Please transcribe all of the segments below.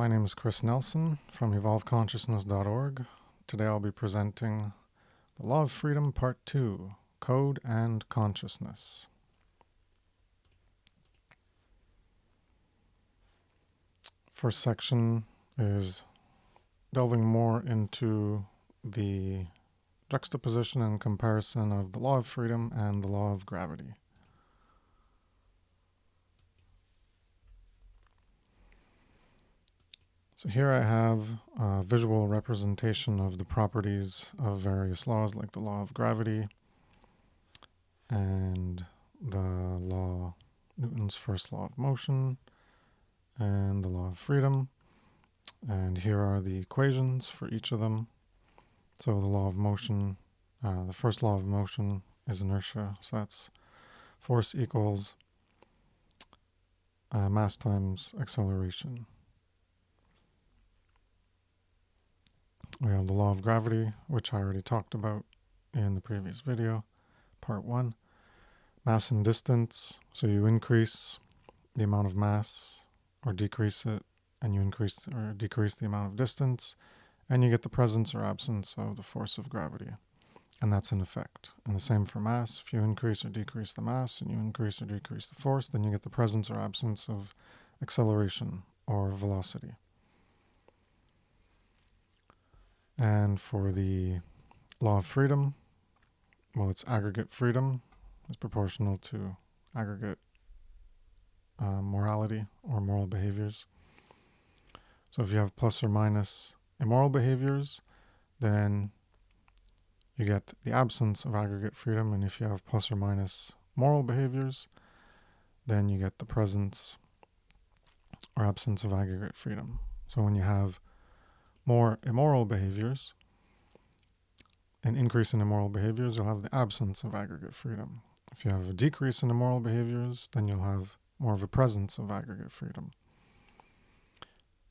My name is Kris Nelson from evolveconsciousness.org. Today I'll be presenting The Law of Freedom Part 2, Code and Consciousness. First section is delving more into the juxtaposition and comparison of the law of freedom and the law of gravity. So here I have a visual representation of the properties of various laws, like the law of gravity and Newton's first law of motion, and the law of freedom. And here are the equations for each of them. So the law of motion, the first law of motion is inertia. So that's force equals mass times acceleration. We have the law of gravity, which I already talked about in the previous video, part 1. Mass and distance, so you increase the amount of mass or decrease it, and you increase or decrease the amount of distance, and you get the presence or absence of the force of gravity. And that's an effect. And the same for mass. If you increase or decrease the mass, and you increase or decrease the force, then you get the presence or absence of acceleration or velocity. And for the law of freedom, well, it's aggregate freedom is proportional to aggregate morality or moral behaviors. So if you have plus or minus immoral behaviors, then you get the absence of aggregate freedom. And if you have plus or minus moral behaviors, then you get the presence or absence of aggregate freedom. So when you have more immoral behaviors, an increase in immoral behaviors, you'll have the absence of aggregate freedom. If you have a decrease in immoral behaviors, then you'll have more of a presence of aggregate freedom.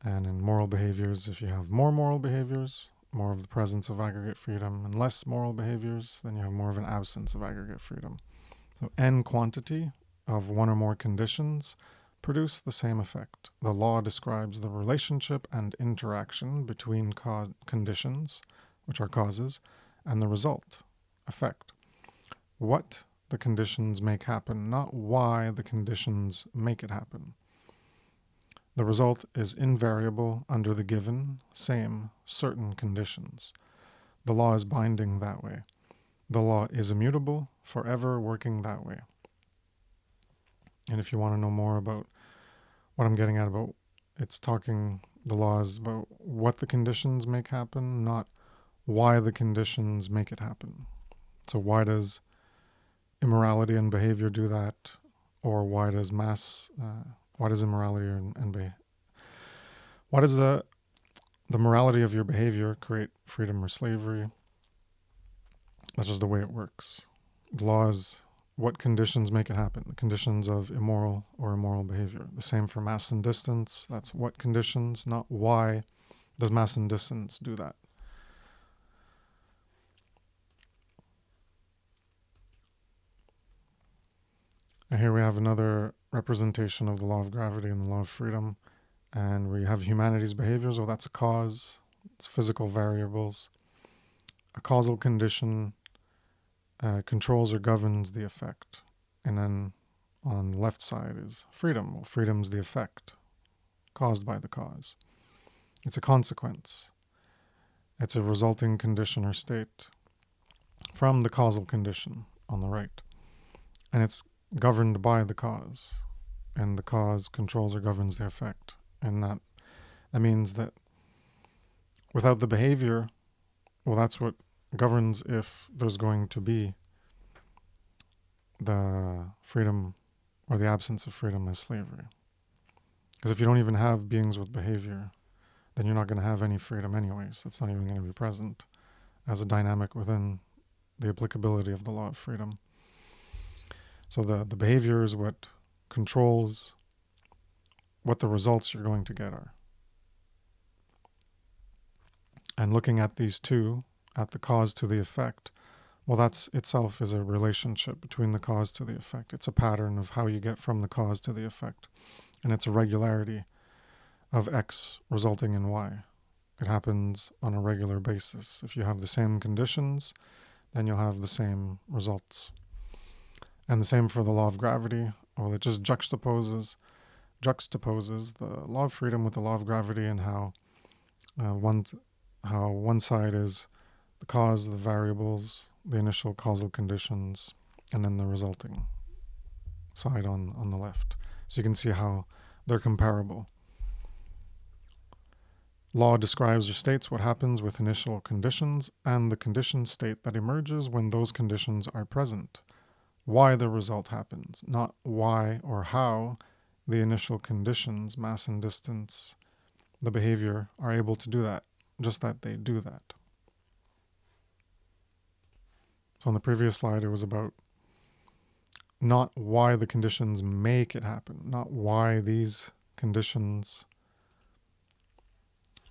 And in moral behaviors, if you have more moral behaviors, more of the presence of aggregate freedom, and less moral behaviors, then you have more of an absence of aggregate freedom. So n quantity of one or more conditions produce the same effect. The law describes the relationship and interaction between conditions, which are causes, and the result, effect. What the conditions make happen, not why the conditions make it happen. The result is invariable under the given, same, certain conditions. The law is binding that way. The law is immutable, forever working that way. And if you want to know more about what I'm getting at about, the law is about what the conditions make happen, not why the conditions make it happen. So why does immorality and behavior do that? Or why does immorality why does the morality of your behavior create freedom or slavery? That's just the way it works. The law is what conditions make it happen, the conditions of immoral or immoral behavior. The same for mass and distance. That's what conditions, not why does mass and distance do that. And here we have another representation of the law of gravity and the law of freedom. And we have humanity's behaviors. Oh, that's a cause. It's physical variables. A causal condition controls or governs the effect. And then on the left side is freedom. Well, freedom's the effect caused by the cause. It's a consequence. It's a resulting condition or state from the causal condition on the right. And it's governed by the cause. And the cause controls or governs the effect. And that means that without the behavior, well, that's what governs if there's going to be the freedom or the absence of freedom as slavery. Because if you don't even have beings with behavior, then you're not going to have any freedom anyways. That's not even going to be present as a dynamic within the applicability of the law of freedom. So the behavior is what controls what the results you're going to get are. And looking at these two, at the cause to the effect, well, that's itself is a relationship between the cause to the effect. It's a pattern of how you get from the cause to the effect. And it's a regularity of X resulting in Y. It happens on a regular basis. If you have the same conditions, then you'll have the same results. And the same for the law of gravity. Well, it just juxtaposes the law of freedom with the law of gravity, and how one side is the cause, the variables, the initial causal conditions, and then the resulting side on the left. So you can see how they're comparable. Law describes or states what happens with initial conditions and the condition state that emerges when those conditions are present. Why the result happens, not why or how the initial conditions, mass and distance, the behavior, are able to do that, just that they do that. So on the previous slide, it was about not why the conditions make it happen, not why these conditions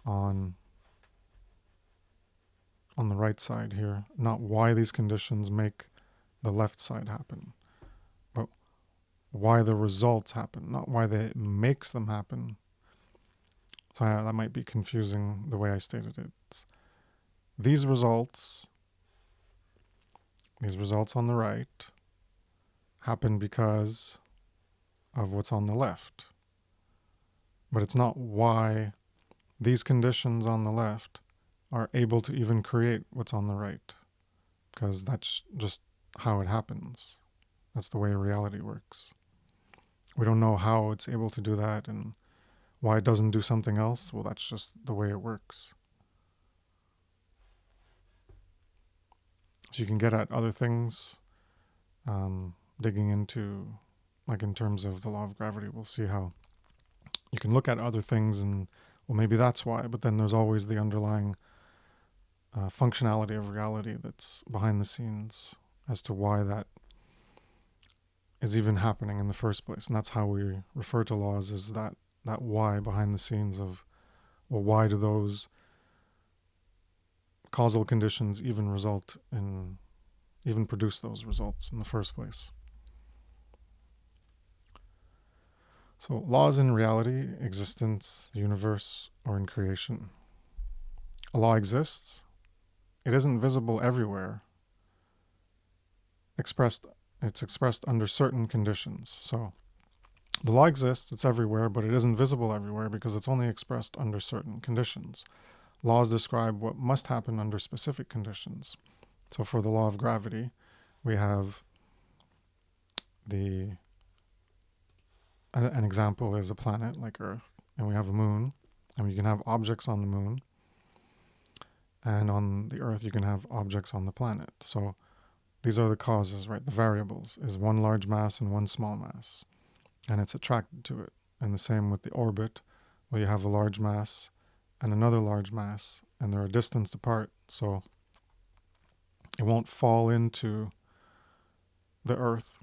on the right side here, not why these conditions make the left side happen, but why the results happen, not why they makes them happen. So that might be confusing the way I stated it. These results on the right happen because of what's on the left. But it's not why these conditions on the left are able to even create what's on the right, because that's just how it happens. That's the way reality works. We don't know how it's able to do that and why it doesn't do something else. Well, that's just the way it works. So you can get at other things, digging into, like in terms of the law of gravity, we'll see how you can look at other things and, well, maybe that's why, but then there's always the underlying functionality of reality that's behind the scenes as to why that is even happening in the first place. And that's how we refer to laws, is that why behind the scenes of, well, why do those causal conditions even produce those results in the first place? So laws in reality, existence, the universe, or in creation. A law exists. It isn't visible everywhere. It's expressed under certain conditions. So the law exists, it's everywhere, but it isn't visible everywhere because it's only expressed under certain conditions. Laws describe what must happen under specific conditions. So for the law of gravity, we have an example is a planet like Earth, and we have a moon, and you can have objects on the moon, and on the Earth you can have objects on the planet. So these are the causes, right? The variables is one large mass and one small mass, and it's attracted to it. And the same with the orbit, where you have a large mass and another large mass, and they're a distance apart, so it won't fall into the Earth.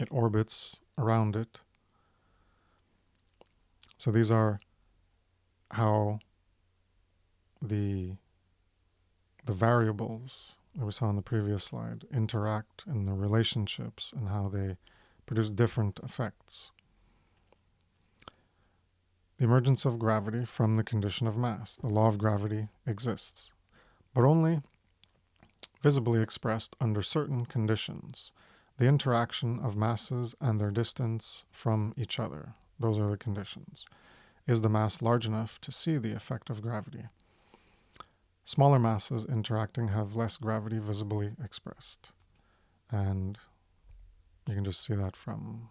It orbits around it. So these are how the variables that we saw on the previous slide interact in the relationships and how they produce different effects. The emergence of gravity from the condition of mass. The law of gravity exists, but only visibly expressed under certain conditions. The interaction of masses and their distance from each other. Those are the conditions. Is the mass large enough to see the effect of gravity? Smaller masses interacting have less gravity visibly expressed. And you can just see that from,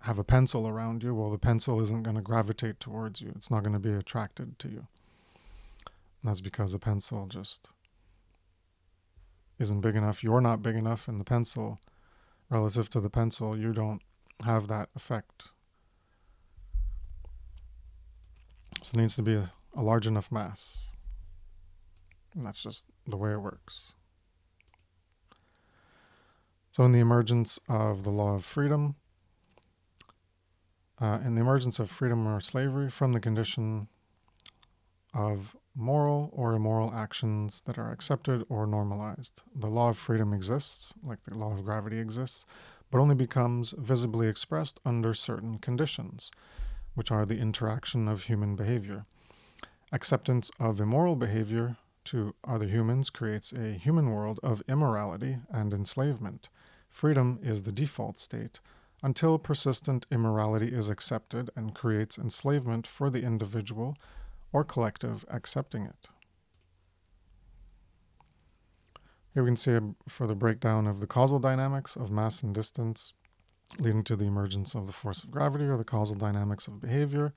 have a pencil around you. Well, the pencil isn't going to gravitate towards you. It's not going to be attracted to you. And that's because the pencil just isn't big enough. You're not big enough, and the pencil, relative to the pencil, you don't have that effect. So it needs to be a large enough mass. And that's just the way it works. So in the emergence of the law of freedom, in the emergence of freedom or slavery from the condition of moral or immoral actions that are accepted or normalized. The law of freedom exists, like the law of gravity exists, but only becomes visibly expressed under certain conditions. which are the interaction of human behavior. Acceptance of immoral behavior to other humans creates a human world of immorality and enslavement. Freedom is the default state until persistent immorality is accepted and creates enslavement for the individual or collective accepting it. Here we can see a further breakdown of the causal dynamics of mass and distance leading to the emergence of the force of gravity, or the causal dynamics of behavior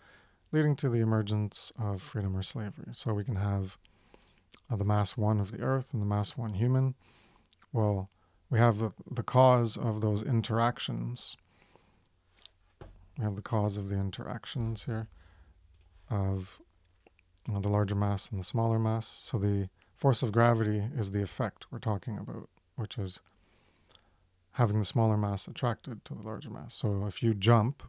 leading to the emergence of freedom or slavery. So we can have the mass 1 of the earth and the mass 1 human. Well, we have the cause of those interactions. We have the cause of the interactions here of the larger mass and the smaller mass. So the force of gravity is the effect we're talking about, which is having the smaller mass attracted to the larger mass. So if you jump,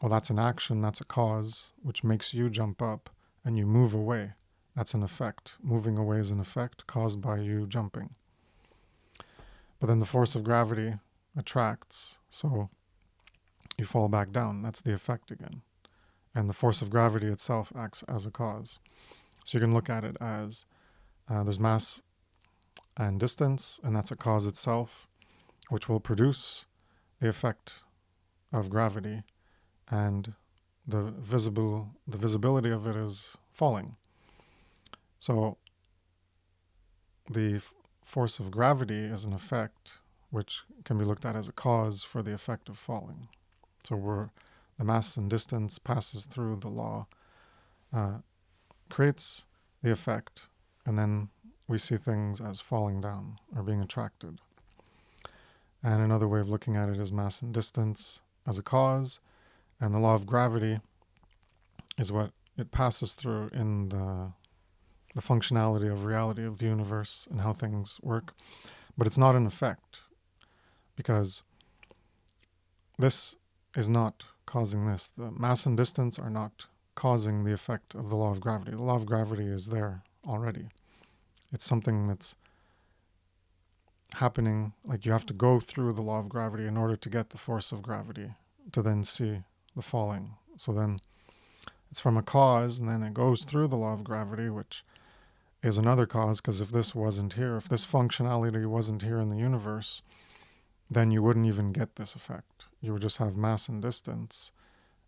well, that's an action, that's a cause, which makes you jump up and you move away. That's an effect. Moving away is an effect caused by you jumping. But then the force of gravity attracts, so you fall back down. That's the effect again. And the force of gravity itself acts as a cause. So you can look at it as there's mass and distance, and that's a cause itself, which will produce the effect of gravity, and the visibility of it is falling. So the force of gravity is an effect which can be looked at as a cause for the effect of falling. So the mass and distance passes through the law, creates the effect, and then we see things as falling down or being attracted. And another way of looking at it is mass and distance as a cause, and the law of gravity is what it passes through in the functionality of reality of the universe and how things work. But it's not an effect, because this is not causing this. The mass and distance are not causing the effect of the law of gravity. The law of gravity is there already. It's something that's happening, like you have to go through the law of gravity in order to get the force of gravity, to then see the falling. So then it's from a cause, and then it goes through the law of gravity, which is another cause, because if this wasn't here, if this functionality wasn't here in the universe, then you wouldn't even get this effect. You would just have mass and distance,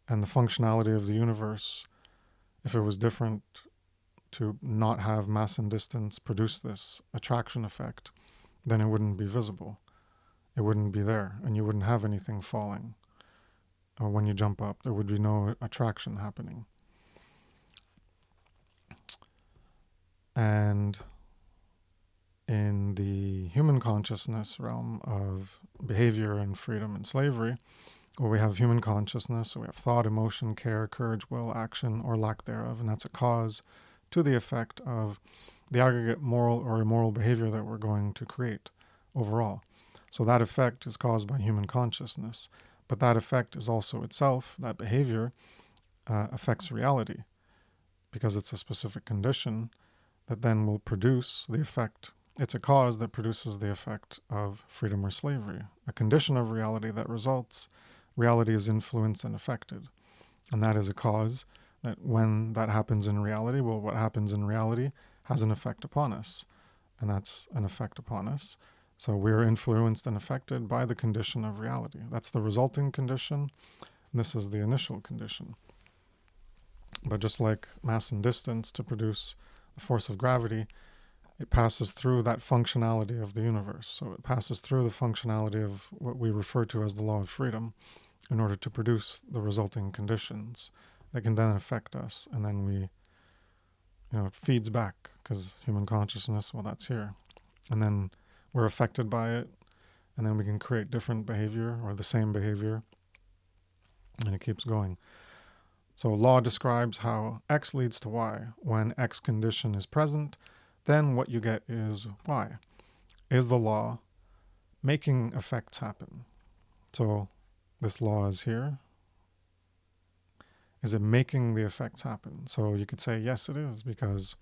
and the functionality of the universe, if it was different, to not have mass and distance produce this attraction effect, then it wouldn't be visible. It wouldn't be there, and you wouldn't have anything falling. Or when you jump up, there would be no attraction happening. And in the human consciousness realm of behavior and freedom and slavery, where we have human consciousness, so we have thought, emotion, care, courage, will, action, or lack thereof, and that's a cause to the effect of the aggregate moral or immoral behavior that we're going to create overall. So that effect is caused by human consciousness, but that effect is also itself, that behavior affects reality, because it's a specific condition that then will produce the effect. It's a cause that produces the effect of freedom or slavery, a condition of reality that results. Reality is influenced and affected, and that is a cause that when that happens in reality, well, what happens in reality has an effect upon us, and that's an effect upon us. So we are influenced and affected by the condition of reality. That's the resulting condition, and this is the initial condition. But just like mass and distance to produce the force of gravity, it passes through that functionality of the universe. So it passes through the functionality of what we refer to as the law of freedom in order to produce the resulting conditions that can then affect us. And then we, it feeds back, because human consciousness, well, that's here. And then we're affected by it, and then we can create different behavior or the same behavior, and it keeps going. So law describes how X leads to Y. When X condition is present, then what you get is Y. Is the law making effects happen? So this law is here. Is it making the effects happen? So you could say, yes, it is, because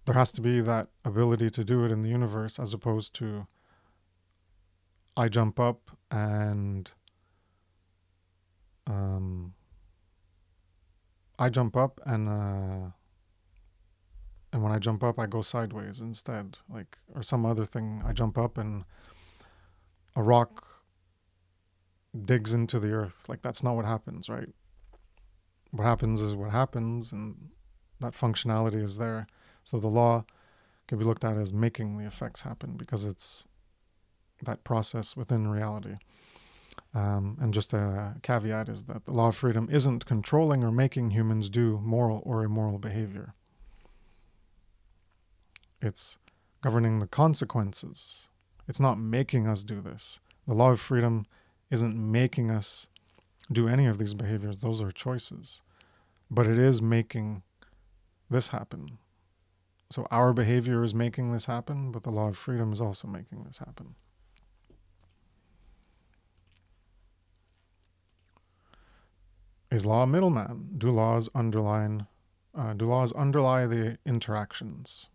there has to be that ability to do it in the universe, as opposed to I jump up and I jump up and when I jump up, I go sideways instead, like, or some other thing. I jump up and a rock digs into the earth. Like, that's not what happens, right? What happens is what happens, and that functionality is there. So the law can be looked at as making the effects happen because it's that process within reality. And just a caveat is that the law of freedom isn't controlling or making humans do moral or immoral behavior. It's governing the consequences. It's not making us do this. The law of freedom isn't making us do any of these behaviors. Those are choices. But it is making this happen. So our behavior is making this happen, but the law of freedom is also making this happen. Is law a middleman? Do laws underlie the interactions?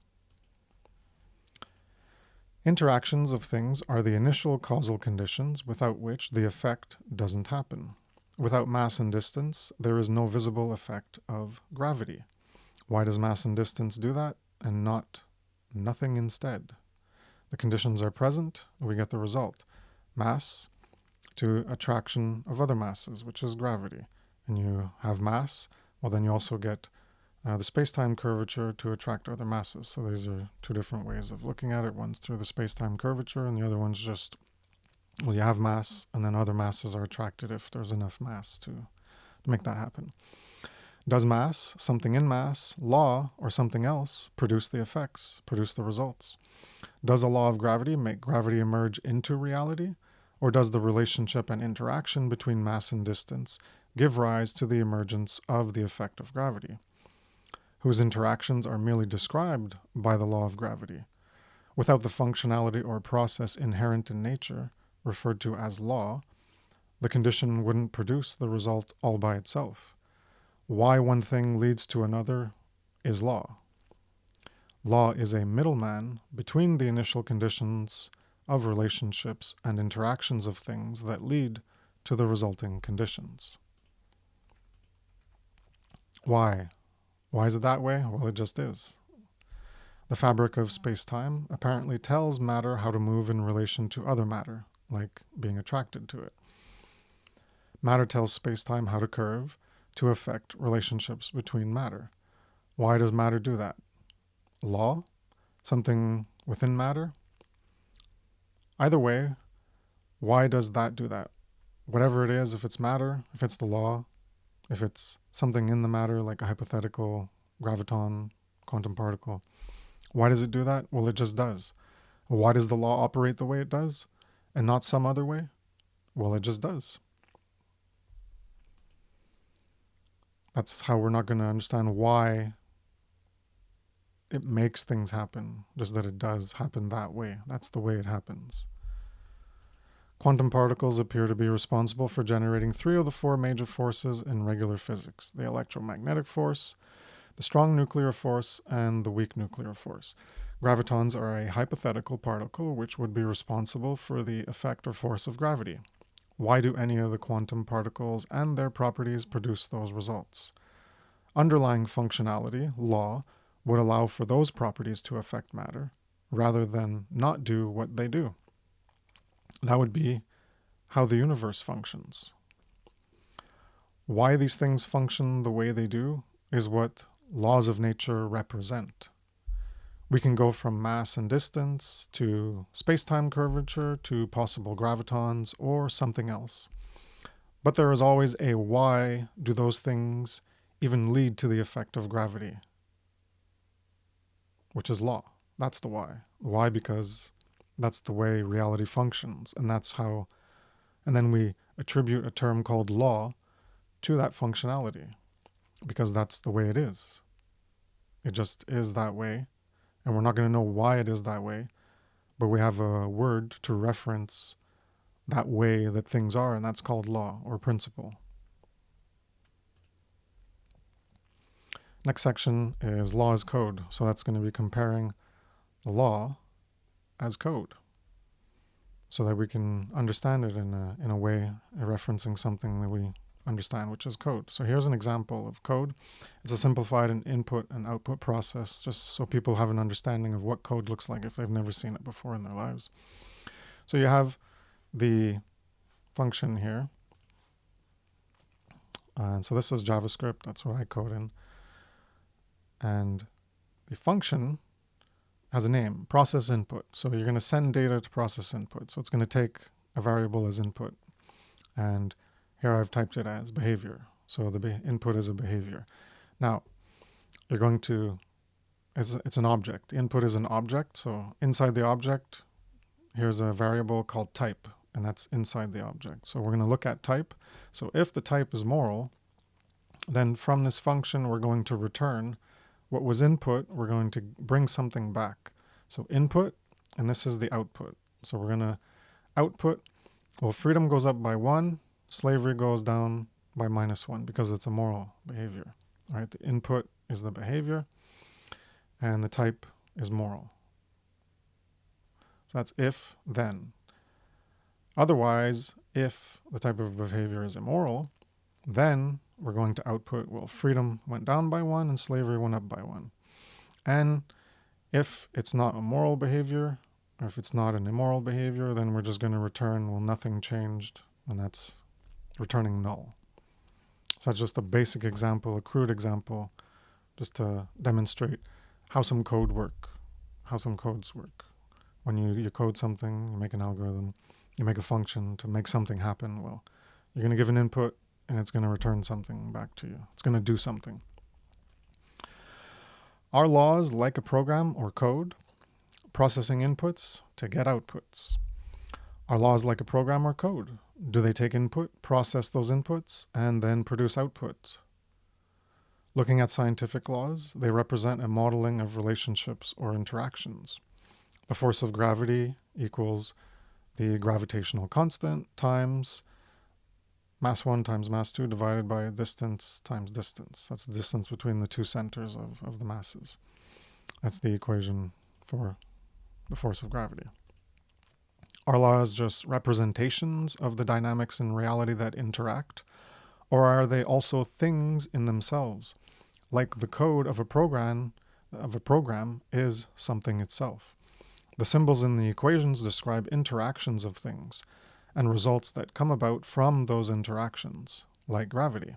Interactions of things are the initial causal conditions without which the effect doesn't happen. Without mass and distance, there is no visible effect of gravity. Why does mass and distance do that and nothing instead? The conditions are present, we get the result. Mass to attraction of other masses, which is gravity. And you have mass, well then you also get the space-time curvature to attract other masses. So these are two different ways of looking at it. One's through the space-time curvature, and the other one's just, well, you have mass, and then other masses are attracted if there's enough mass to make that happen. Does mass, something in mass, law, or something else produce the effects, produce the results? Does a law of gravity make gravity emerge into reality? Or does the relationship and interaction between mass and distance give rise to the emergence of the effect of gravity, whose interactions are merely described by the law of gravity? Without the functionality or process inherent in nature, referred to as law, the condition wouldn't produce the result all by itself. Why one thing leads to another is law. Law is a middleman between the initial conditions of relationships and interactions of things that lead to the resulting conditions. Why? Why is it that way? Well, it just is. The fabric of space-time apparently tells matter how to move in relation to other matter, like being attracted to it. Matter tells space-time how to curve to affect relationships between matter. Why does matter do that? Law? Something within matter? Either way, why does that do that? Whatever it is, if it's matter, if it's the law, if it's something in the matter, like a hypothetical graviton, quantum particle, why does it do that? Well, it just does. Why does the law operate the way it does and not some other way? Well, it just does. That's how we're not going to understand why it makes things happen, just that it does happen that way. That's the way it happens. Quantum particles appear to be responsible for generating 3 of the 4 major forces in regular physics: the electromagnetic force, the strong nuclear force, and the weak nuclear force. Gravitons are a hypothetical particle which would be responsible for the effect or force of gravity. Why do any of the quantum particles and their properties produce those results? Underlying functionality, law, would allow for those properties to affect matter, rather than not do what they do. That would be how the universe functions. Why these things function the way they do is what laws of nature represent. We can go from mass and distance to space-time curvature to possible gravitons or something else. But there is always a why do those things even lead to the effect of gravity, which is law. That's the why. Why? Because that's the way reality functions, and that's how, and then we attribute a term called law to that functionality, because that's the way it is. It just is that way, and we're not going to know why it is that way, but we have a word to reference that way that things are, and that's called law or principle. Next section is law as code. So that's going to be comparing the law as code so that we can understand it in a way, referencing something that we understand, which is code. So here's an example of code. It's a simplified and input and output process, just so people have an understanding of what code looks like if they've never seen it before in their lives. So you have the function here. And so this is JavaScript. That's what I code in. And the function has a name, process input. So you're going to send data to process input. So it's going to take a variable as input. And here I've typed it as behavior. So the input is a behavior. Now, you're going to, it's an object. Input is an object. So inside the object, here's a variable called type, and that's inside the object. So we're going to look at type. So if the type is moral, then from this function, we're going to return what was input. We're going to bring something back. So input, and this is the output. So we're going to output, well, freedom goes up by 1, slavery goes down by -1 because it's a moral behavior. All right, the input is the behavior, and the type is moral. So that's if, then. Otherwise, if the type of behavior is immoral, then we're going to output, well, freedom went down by 1 and slavery went up by 1. And if it's not a moral behavior, or if it's not an immoral behavior, then we're just going to return, well, nothing changed, and that's returning null. So that's just a basic example, a crude example, just to demonstrate how some codes work. When you code something, you make an algorithm, you make a function to make something happen, well, you're going to give an input, and it's going to return something back to you. It's going to do something. Are laws like a program or code, processing inputs to get outputs? Are laws like a program or code? Do they take input, process those inputs, and then produce output? Looking at scientific laws, they represent a modeling of relationships or interactions. The force of gravity equals the gravitational constant times mass 1 times mass 2 divided by distance times distance. That's the distance between the two centers of the masses. That's the equation for the force of gravity. Are laws just representations of the dynamics in reality that interact? Or are they also things in themselves? Like the code of a program is something itself. The symbols in the equations describe interactions of things and results that come about from those interactions, like gravity.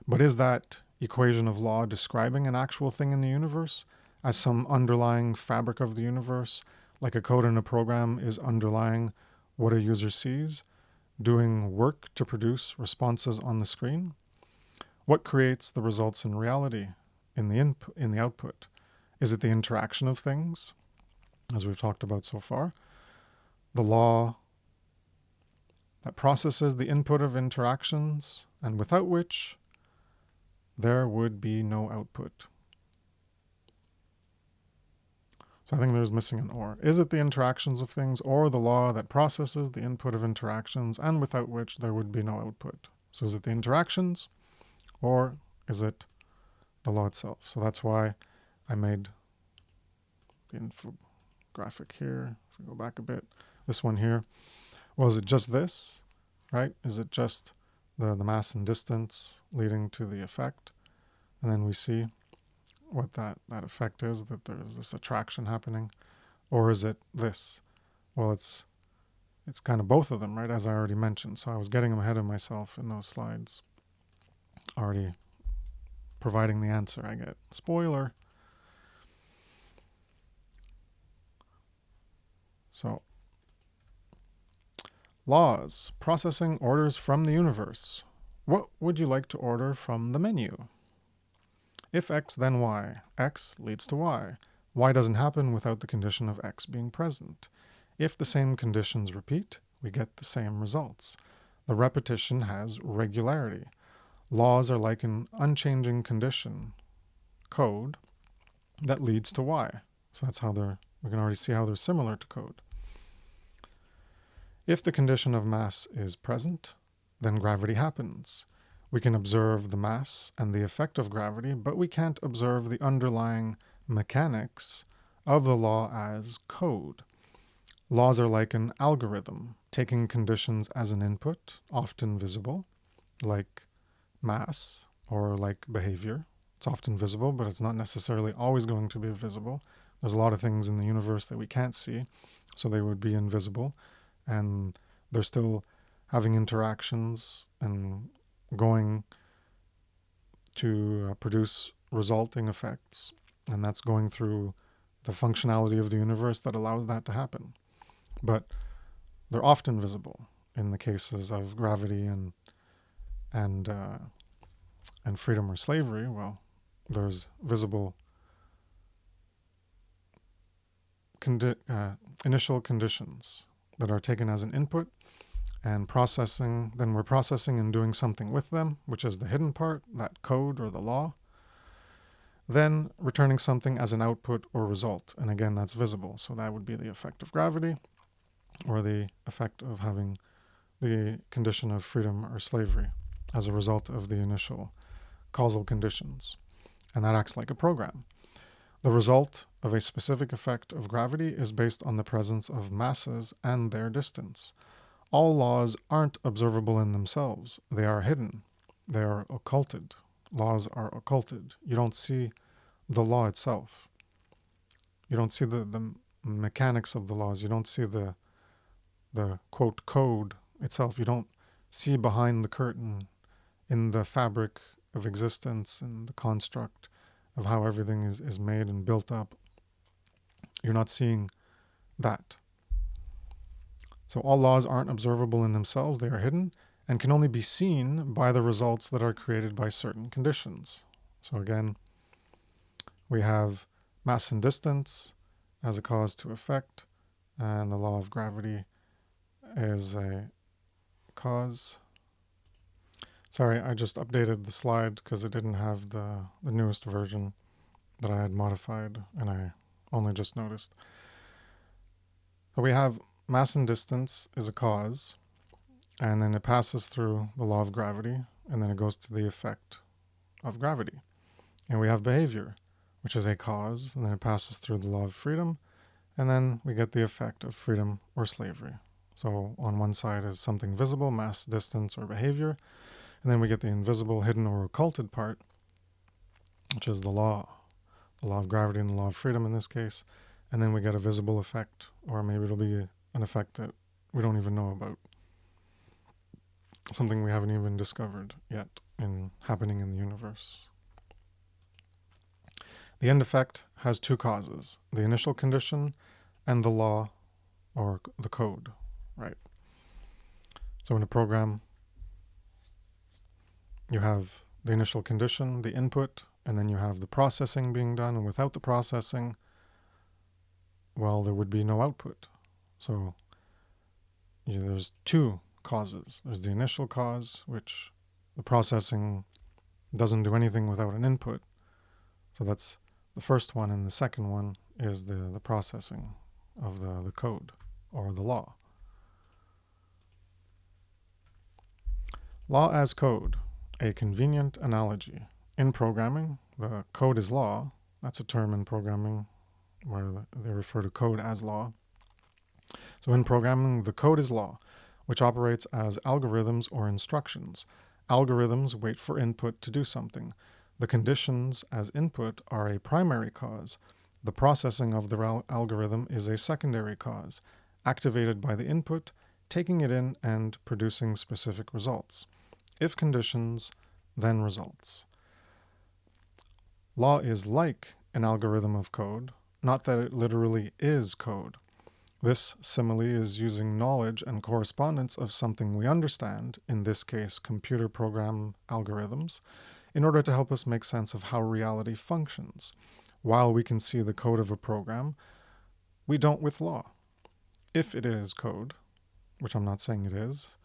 But is that equation of law describing an actual thing in the universe as some underlying fabric of the universe, like a code in a program is underlying what a user sees, doing work to produce responses on the screen? What creates the results in reality, in the output? Is it the interaction of things, as we've talked about so far? The law that processes the input of interactions, and without which there would be no output. So I think there's missing an or. Is it the interactions of things or the law that processes the input of interactions and without which there would be no output? So is it the interactions or is it the law itself? So that's why I made the infographic here. If we go back a bit, this one here. Well, is it just this, right? Is it just the mass and distance leading to the effect? And then we see what that effect is, that there's this attraction happening. Or is it this? Well, it's kind of both of them, right, as I already mentioned. So I was getting ahead of myself in those slides, already providing the answer I get. Spoiler. So, laws, processing orders from the universe. What would you like to order from the menu? If X, then Y. X leads to Y. Y doesn't happen without the condition of X being present. If the same conditions repeat, we get the same results. The repetition has regularity. Laws are like an unchanging condition, code, that leads to Y. So that's how we can already see how they're similar to code. If the condition of mass is present, then gravity happens. We can observe the mass and the effect of gravity, but we can't observe the underlying mechanics of the law as code. Laws are like an algorithm, taking conditions as an input, often visible, like mass or like behavior. It's often visible, but it's not necessarily always going to be visible. There's a lot of things in the universe that we can't see, so they would be invisible, and they're still having interactions and going to produce resulting effects, and that's going through the functionality of the universe that allows that to happen. But they're often visible in the cases of gravity and freedom or slavery. Well, there's visible initial conditions that are taken as an input and processing. Then we're processing and doing something with them, which is the hidden part, that code or the law. Then returning something as an output or result. And again, that's visible. So that would be the effect of gravity, or the effect of having the condition of freedom or slavery as a result of the initial causal conditions. And that acts like a program. The result of a specific effect of gravity is based on the presence of masses and their distance. All laws aren't observable in themselves. They are hidden. They are occulted. Laws are occulted. You don't see the law itself. You don't see the mechanics of the laws. You don't see the quote code itself. You don't see behind the curtain in the fabric of existence and the construct of how everything is made and built up. You're not seeing that. So all laws aren't observable in themselves. They are hidden and can only be seen by the results that are created by certain conditions. So again, we have mass and distance as a cause to effect, and the law of gravity is a cause. Sorry, I just updated the slide because it didn't have the newest version that I had modified, and I only just noticed. So we have mass and distance is a cause, and then it passes through the law of gravity, and then it goes to the effect of gravity. And we have behavior, which is a cause, and then it passes through the law of freedom, and then we get the effect of freedom or slavery. So on one side is something visible, mass, distance, or behavior, and then we get the invisible, hidden, or occulted part, which is the law of gravity and the law of freedom in this case, and then we get a visible effect, or maybe it'll be an effect that we don't even know about, something we haven't even discovered yet happening in the universe. The end effect has two causes, the initial condition and the law or the code, right? So in a program, you have the initial condition, the input, and then you have the processing being done. And without the processing, well, there would be no output. So there's two causes. There's the initial cause, which the processing doesn't do anything without an input. So that's the first one, and the second one is the processing of the code or the law. Law as code, a convenient analogy. In programming, the code is law. That's a term in programming where they refer to code as law. So in programming, the code is law, which operates as algorithms or instructions. Algorithms wait for input to do something. The conditions as input are a primary cause. The processing of the algorithm is a secondary cause, activated by the input, taking it in and producing specific results. If conditions, then results. Law is like an algorithm of code, not that it literally is code. This simile is using knowledge and correspondence of something we understand, in this case computer program algorithms, in order to help us make sense of how reality functions. While we can see the code of a program, we don't with law. If it is code, which I'm not saying it is,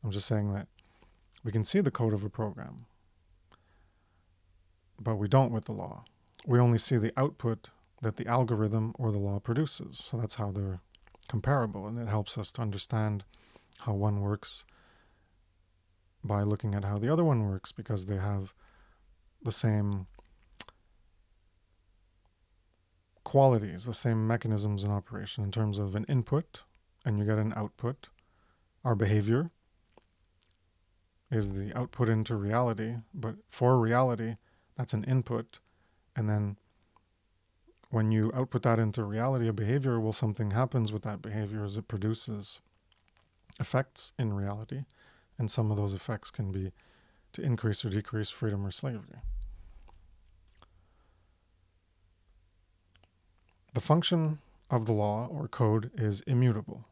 I'm just saying that we can see the code of a program, but we don't with the law. We only see the output that the algorithm or the law produces. So that's how they're comparable, and it helps us to understand how one works by looking at how the other one works, because they have the same qualities, the same mechanisms in operation in terms of an input and you get an output. Our behavior is the output into reality, but for reality, that's an input. And then when you output that into reality, a behavior, well, something happens with that behavior as it produces effects in reality. And some of those effects can be to increase or decrease freedom or slavery. The function of the law or code is immutable,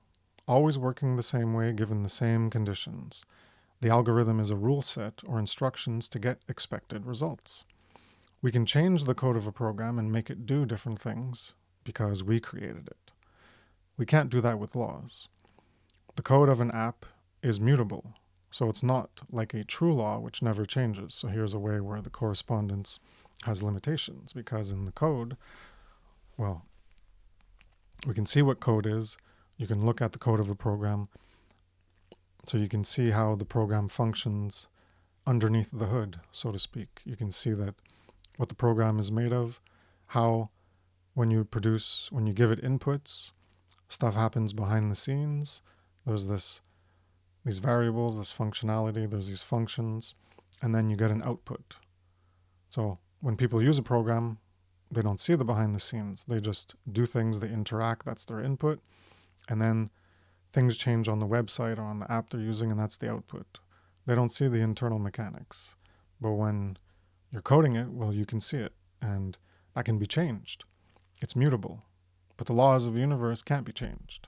always working the same way given the same conditions. The algorithm is a rule set or instructions to get expected results. We can change the code of a program and make it do different things because we created it. We can't do that with laws. The code of an app is mutable, so it's not like a true law which never changes. So here's a way where the correspondence has limitations, because in the code, well, we can see what code is. You can look at the code of a program so you can see how the program functions underneath the hood, so to speak. You can see that what the program is made of, how when you give it inputs, stuff happens behind the scenes. There's these variables, this functionality, there's these functions, and then you get an output. So when people use a program, they don't see the behind the scenes. They just do things, they interact, that's their input, and then things change on the website or on the app they're using, and that's the output. They don't see the internal mechanics. But when you're coding it, well, you can see it, and that can be changed. It's mutable. But the laws of the universe can't be changed.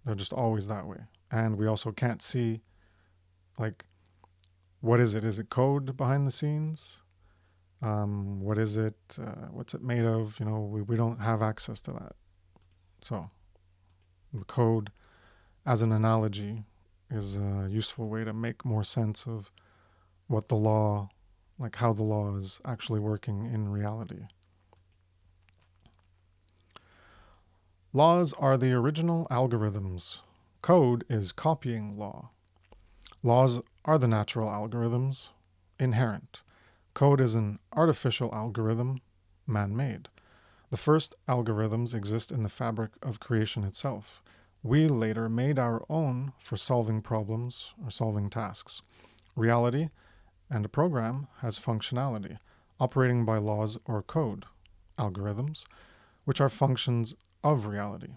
They're just always that way. And we also can't see, like, what is it? Is it code behind the scenes? What is it? What's it made of? We don't have access to that. So the code, as an analogy, is a useful way to make more sense of what the law, like how the law is actually working in reality. Laws are the original algorithms. Code is copying law. Laws are the natural algorithms, inherent. Code is an artificial algorithm, man-made. The first algorithms exist in the fabric of creation itself. We later made our own for solving problems or solving tasks. Reality and a program has functionality, operating by laws or code, algorithms, which are functions of reality.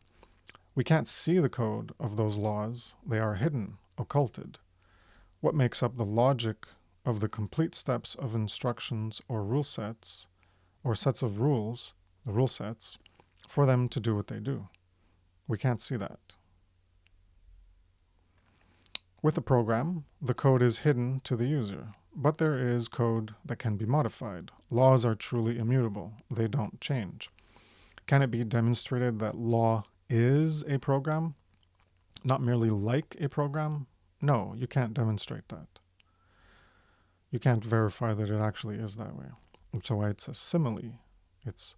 We can't see the code of those laws. They are hidden, occulted. What makes up the logic of the complete steps of instructions or rule sets, or sets of rules, the rule sets, for them to do what they do? We can't see that. With a program, the code is hidden to the user, but there is code that can be modified. Laws are truly immutable. They don't change. Can it be demonstrated that law is a program, not merely like a program? No, you can't demonstrate that. You can't verify that it actually is that way. Which is why it's a simile. It's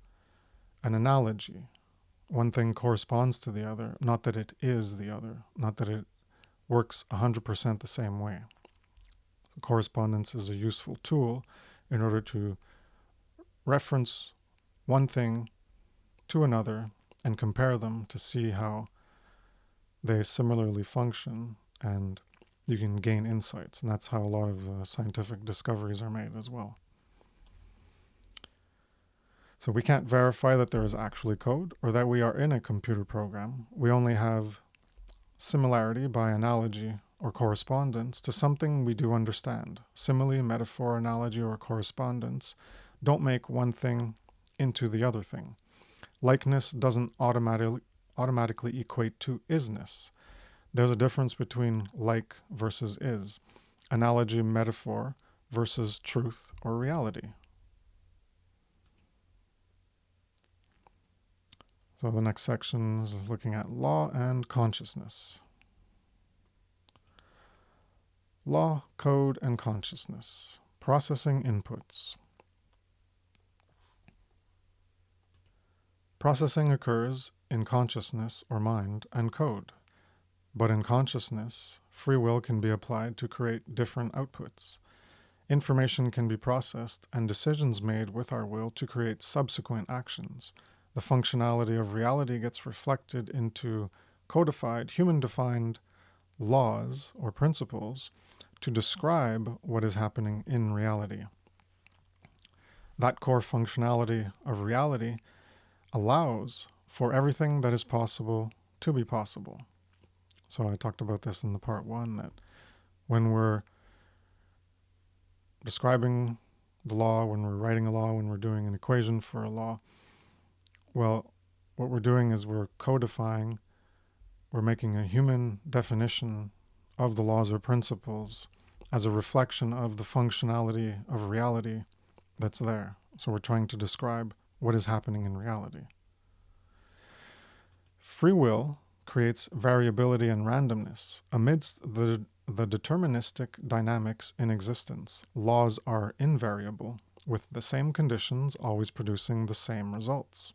an analogy. One thing corresponds to the other, not that it is the other, not that it works 100% the same way. Correspondence is a useful tool in order to reference one thing to another and compare them to see how they similarly function, and you can gain insights. And that's how a lot of scientific discoveries are made as well. So we can't verify that there is actually code or that we are in a computer program. We only have similarity by analogy or correspondence to something we do understand. Simile, metaphor, analogy, or correspondence don't make one thing into the other thing. Likeness doesn't automatically equate to isness. There's a difference between like versus is, analogy, metaphor versus truth or reality. So the next section is looking at law and consciousness. Law, code, and consciousness. Processing inputs. Processing occurs in consciousness or mind and code. But in consciousness, free will can be applied to create different outputs. Information can be processed and decisions made with our will to create subsequent actions. The functionality of reality gets reflected into codified, human-defined laws or principles to describe what is happening in reality. That core functionality of reality allows for everything that is possible to be possible. So I talked about this in the part one, that when we're describing the law, when we're writing a law, when we're doing an equation for a law, well, what we're doing is we're codifying, we're making a human definition of the laws or principles as a reflection of the functionality of reality that's there. So we're trying to describe what is happening in reality. Free will creates variability and randomness. Amidst the deterministic dynamics in existence, laws are invariable, with the same conditions always producing the same results.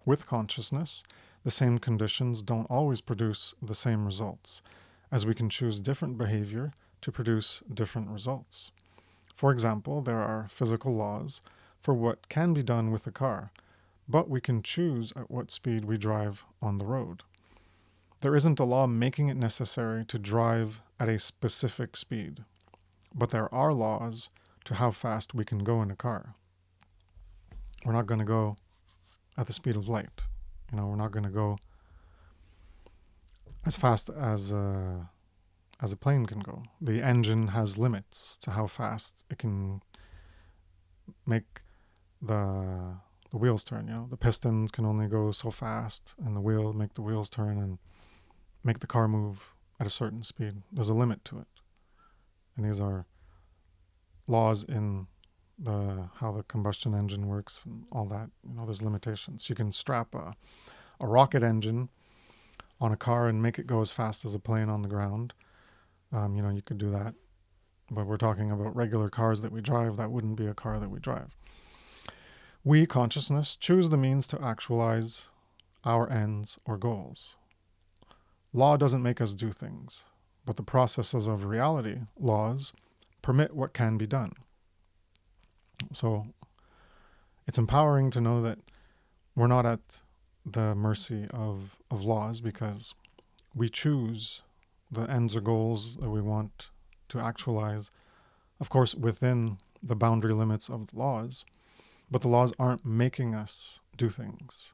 With consciousness, the same conditions don't always produce the same results, as we can choose different behavior to produce different results. For example, there are physical laws for what can be done with a car, but we can choose at what speed we drive on the road. There isn't a law making it necessary to drive at a specific speed, but there are laws to how fast we can go in a car. We're not going to go at the speed of light. We're not going to go as fast as a plane can go. The engine has limits to how fast it can make the wheels turn. The pistons can only go so fast, and the wheel make the wheels turn and make the car move at a certain speed. There's a limit to it. And these are laws in how the combustion engine works and all that. There's limitations. You can strap a rocket engine on a car and make it go as fast as a plane on the ground. You could do that. But we're talking about regular cars that we drive. That wouldn't be a car that we drive. We, consciousness, choose the means to actualize our ends or goals. Law doesn't make us do things, but the processes of reality, laws, permit what can be done. So it's empowering to know that we're not at the mercy of laws, because we choose the ends or goals that we want to actualize, of course, within the boundary limits of the laws. But the laws aren't making us do things.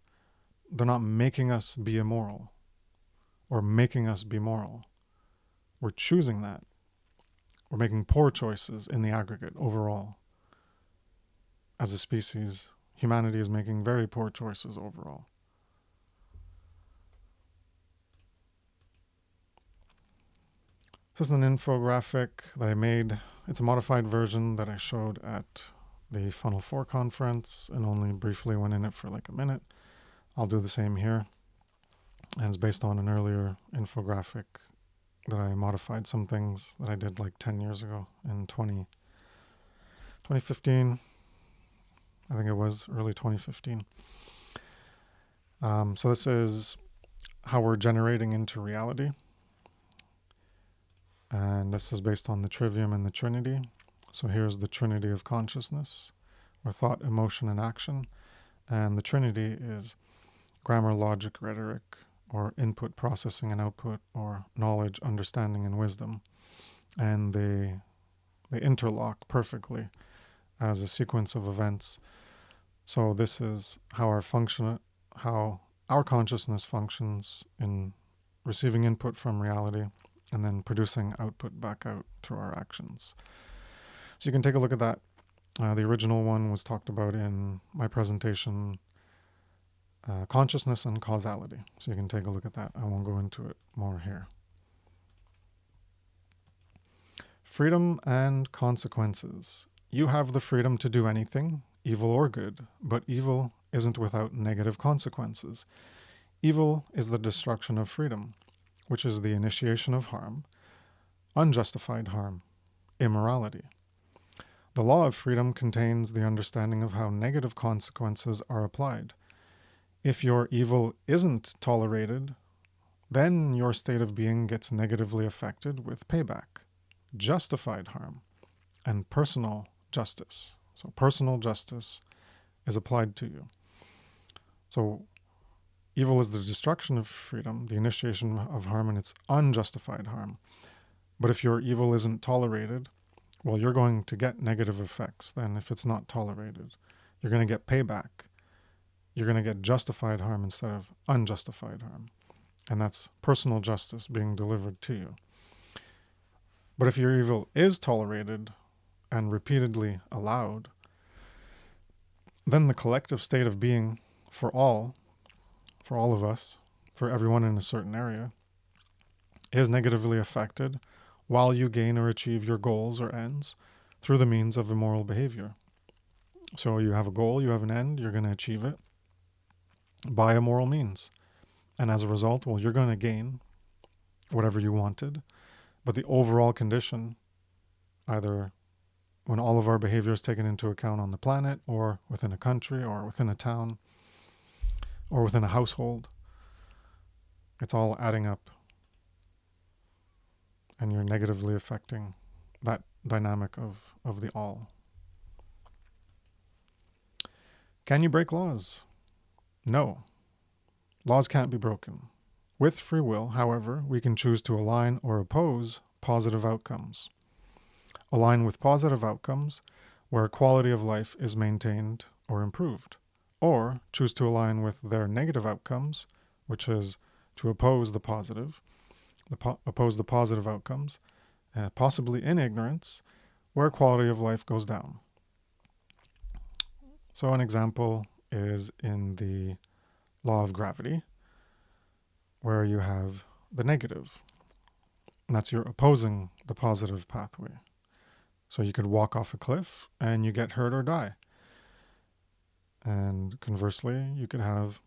They're not making us be immoral or making us be moral. We're choosing that. We're making poor choices in the aggregate overall. As a species, humanity is making very poor choices overall. This is an infographic that I made. It's a modified version that I showed at the Funnel 4 conference and only briefly went in it for like a minute. I'll do the same here. And it's based on an earlier infographic that I modified some things that I did like 10 years ago in 2015. I think it was early 2015. So this is how we're generating into reality. And this is based on the trivium and the trinity. So here's the trinity of consciousness, or thought, emotion, and action. And the trinity is grammar, logic, rhetoric, or input, processing, and output, or knowledge, understanding, and wisdom. And they interlock perfectly as a sequence of events. So this is how our consciousness functions in receiving input from reality and then producing output back out through our actions. So you can take a look at that. The original one was talked about in my presentation, Consciousness and Causality. So you can take a look at that. I won't go into it more here. Freedom and consequences. You have the freedom to do anything, evil or good, but evil isn't without negative consequences. Evil is the destruction of freedom, which is the initiation of harm, unjustified harm, immorality. The law of freedom contains the understanding of how negative consequences are applied. If your evil isn't tolerated, then your state of being gets negatively affected with payback, justified harm, and personal justice. So personal justice is applied to you. So evil is the destruction of freedom, the initiation of harm, and it's unjustified harm. But if your evil isn't tolerated, well, you're going to get negative effects then if it's not tolerated. You're going to get payback. You're going to get justified harm instead of unjustified harm. And that's personal justice being delivered to you. But if your evil is tolerated and repeatedly allowed, then the collective state of being for all of us, for everyone in a certain area, is negatively affected while you gain or achieve your goals or ends through the means of immoral behavior. So you have a goal, you have an end, you're going to achieve it by immoral means. And as a result, well, you're going to gain whatever you wanted. But the overall condition, either when all of our behavior is taken into account on the planet or within a country or within a town or within a household, it's all adding up. And you're negatively affecting that dynamic of the all. Can you break laws? No. Laws can't be broken. With free will, however, we can choose to align or oppose positive outcomes. Align with positive outcomes where quality of life is maintained or improved, or choose to align with their negative outcomes, which is to oppose the positive, oppose the positive outcomes, possibly in ignorance, where quality of life goes down. So an example is in the law of gravity, where you have the negative. And that's you're opposing the positive pathway. So you could walk off a cliff and you get hurt or die. And conversely, you could have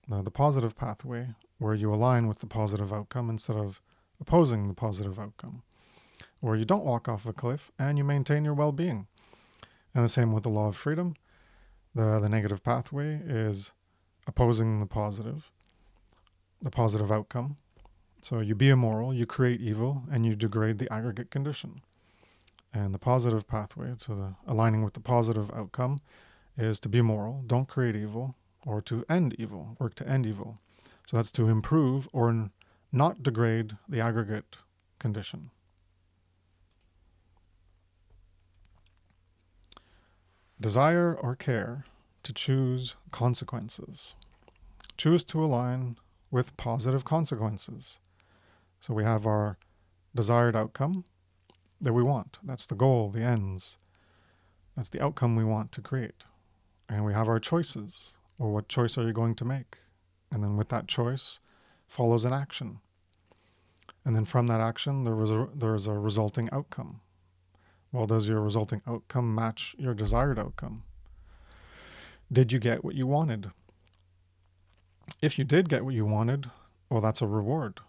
the positive pathway where you align with the positive outcome instead of opposing the positive outcome. Or you don't walk off a cliff and you maintain your well-being. And the same with the law of freedom. The negative pathway is opposing the positive outcome. So you be immoral, you create evil, and you degrade the aggregate condition. And the positive pathway to the aligning with the positive outcome is to be moral, don't create evil, or to end evil, work to end evil. So that's to improve or not degrade the aggregate condition. Desire or care to choose consequences. Choose to align with positive consequences. So we have our desired outcome that we want. That's the goal, the ends. That's the outcome we want to create. And we have our choices, or what choice are you going to make? And then with that choice follows an action. And then from that action, there is a resulting outcome. Well, does your resulting outcome match your desired outcome? Did you get what you wanted? If you did get what you wanted, well, that's a reward.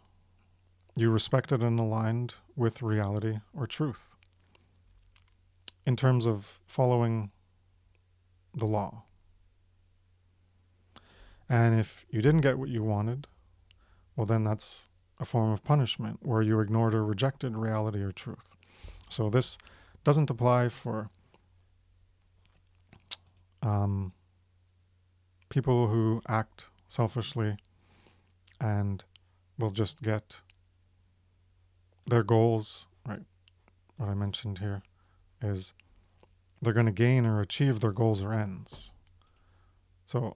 You respected and aligned with reality or truth in terms of following the law. And if you didn't get what you wanted, well, then that's a form of punishment where you ignored or rejected reality or truth. So this doesn't apply for people who act selfishly and will just get their goals, right? What I mentioned here is they're going to gain or achieve their goals or ends. So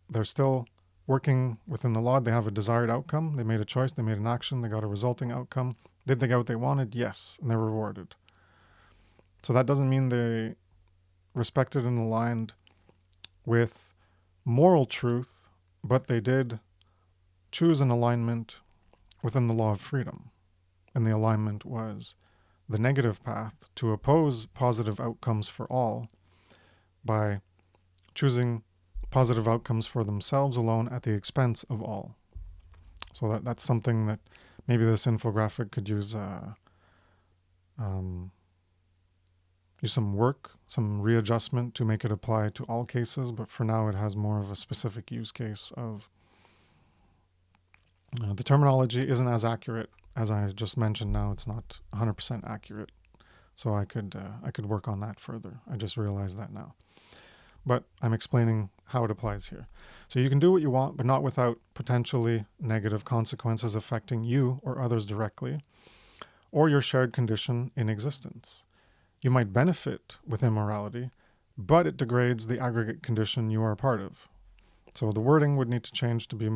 they're still working within the law. They have a desired outcome. They made a choice. They made an action. They got a resulting outcome. Did they get what they wanted? Yes. And they're rewarded. So that doesn't mean they respected and aligned with moral truth, but they did choose an alignment within the law of freedom. And the alignment was the negative path to oppose positive outcomes for all by choosing positive outcomes for themselves alone at the expense of all. So that's something that maybe this infographic could use some work, some readjustment to make it apply to all cases, but for now it has more of a specific use case of the terminology isn't as accurate as I just mentioned. Now it's not 100% accurate, so I could work on that further. I just realized that now. But I'm explaining how it applies here. So you can do what you want, but not without potentially negative consequences affecting you or others directly. or your shared condition in existence. You might benefit with immorality, but it degrades the aggregate condition you are a part of. So the wording would need to change to be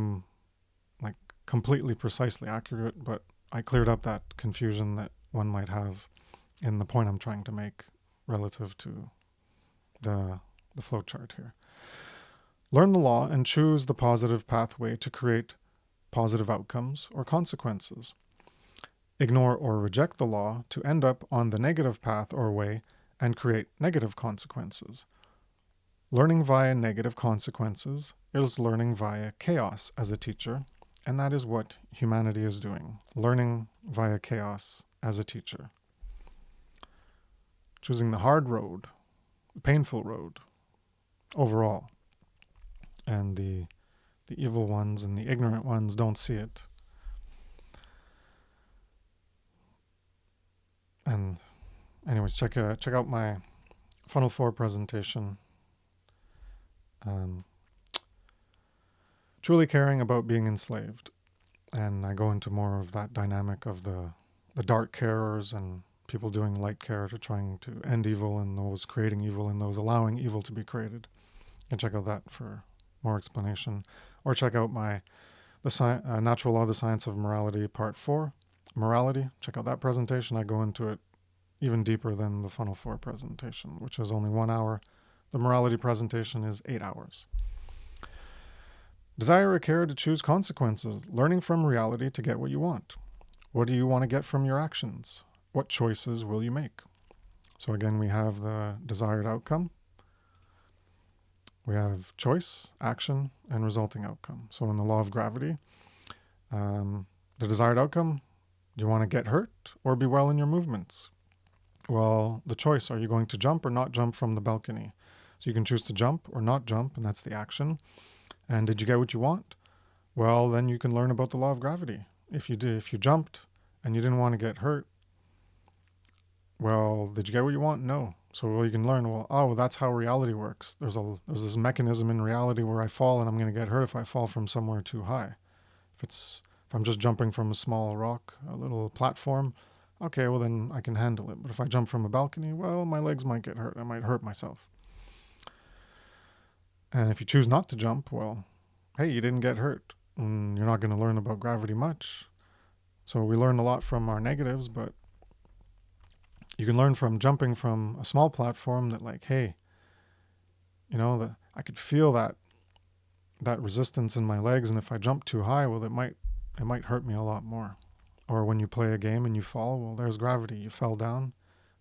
like completely precisely accurate, but I cleared up that confusion that one might have in the point I'm trying to make relative to the flowchart here. Learn the law and choose the positive pathway to create positive outcomes or consequences. Ignore or reject the law to end up on the negative path or way and create negative consequences. Learning via negative consequences is learning via chaos as a teacher, and that is what humanity is doing, learning via chaos as a teacher. Choosing the hard road, the painful road, overall. And the evil ones and the ignorant ones don't see it. And anyways, check out my Funnel 4 presentation. Truly caring about being enslaved. And I go into more of that dynamic of the dark carers and people doing light care to trying to end evil and those creating evil and those allowing evil to be created. And check out that for more explanation. Or check out my Natural Law, the Science of Morality, Part 4. Morality, check out that presentation. I go into it even deeper than the Funnel 4 presentation, which is only 1 hour. The morality presentation is 8 hours. Desire or care to choose consequences, learning from reality to get what you want. What do you want to get from your actions? What choices will you make? So again, we have the desired outcome. We have choice, action, and resulting outcome. So in the law of gravity, the desired outcome, do you want to get hurt or be well in your movements? Well, the choice, are you going to jump or not jump from the balcony? So you can choose to jump or not jump, and that's the action. And did you get what you want? Well, then you can learn about the law of gravity. If you jumped and you didn't want to get hurt, well, did you get what you want? No. So you can learn, that's how reality works. There's this mechanism in reality where I fall and I'm going to get hurt if I fall from somewhere too high. If I'm just jumping from a small rock, a little platform, okay, well then I can handle it. But if I jump from a balcony, well, my legs might get hurt. I might hurt myself. And if you choose not to jump, well, hey, you didn't get hurt. And you're not going to learn about gravity much. So we learn a lot from our negatives, but you can learn from jumping from a small platform that like, hey, I could feel that resistance in my legs, and if I jump too high, well, it might hurt me a lot more. Or when you play a game and you fall, well, there's gravity. You fell down.